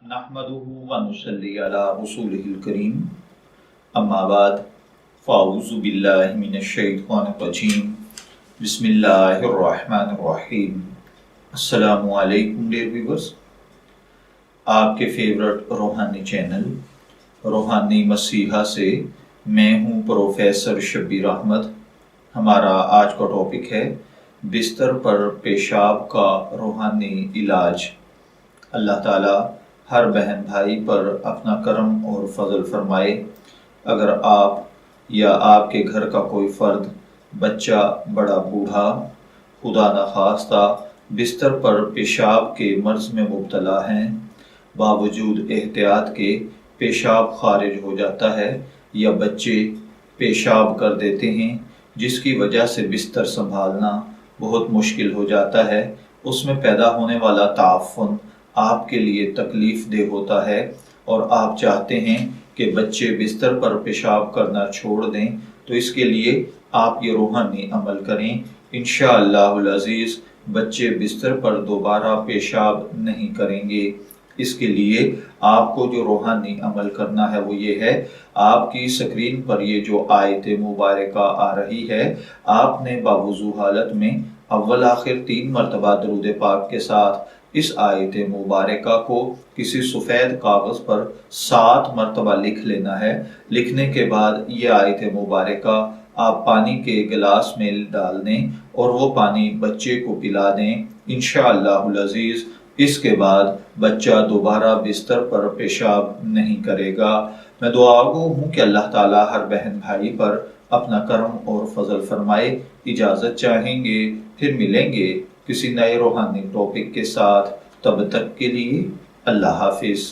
नहमदुहु व नुसल्ली अला रसूलिहिल करीम अम्मा बाद फ़अऊज़ु बिल्लाहि मिनश शैतानिर रजीम बिस्मिल्लाहिर रहमानिर रहीम। अस्सलामु अलैकुम डियर व्यूअर्स, आपके फेवरेट रूहानी चैनल रूहानी मसीहा से मैं हूँ प्रोफेसर शब्बीर अहमद। हमारा आज का टॉपिक है बिस्तर पर पेशाब का रूहानी इलाज। अल्लाह ताला हर बहन भाई पर अपना करम और फजल फरमाए। अगर आप या आपके घर का कोई फ़र्द, बच्चा, बड़ा बूढ़ा, खुदा न खास्ता बिस्तर पर पेशाब के मर्ज़ में मुब्तला हैं, बावजूद एहतियात के पेशाब खारिज हो जाता है या बच्चे पेशाब कर देते हैं जिसकी वजह से बिस्तर संभालना बहुत मुश्किल हो जाता है, उसमें पैदा होने वाला ताफ़ुन आपके लिए तकलीफ़ देह होता है और आप चाहते हैं कि बच्चे बिस्तर पर पेशाब करना छोड़ दें, तो इसके लिए आप ये रूहानी अमल करें। इंशाअल्लाहुल अज़ीज़ बच्चे बिस्तर पर दोबारा पेशाब नहीं करेंगे। इसके लिए आपको जो रूहानी अमल करना है वो ये है, आपकी स्क्रीन पर ये जो आयत मुबारका आ रही है, आपने बावुज़ू हालत में अव्वल आखिर 3 मरतबा दरूद पाक के साथ इस आयत मुबारका को किसी सफ़ेद कागज़ पर 7 मरतबा लिख लेना है। लिखने के बाद ये आयत मुबारका आप पानी के गिलास में डाल दें और वो पानी बच्चे को पिला दें। इंशाअल्लाहुल अज़ीज़ इसके बाद बच्चा दोबारा बिस्तर पर पेशाब नहीं करेगा। मैं दुआगो हूँ कि अल्लाह ताला हर बहन भाई पर अपना करम और फजल फरमाए। इजाज़त चाहेंगे, फिर मिलेंगे किसी नए रूहानी टॉपिक के साथ। तब तक के लिए अल्लाह हाफिज़।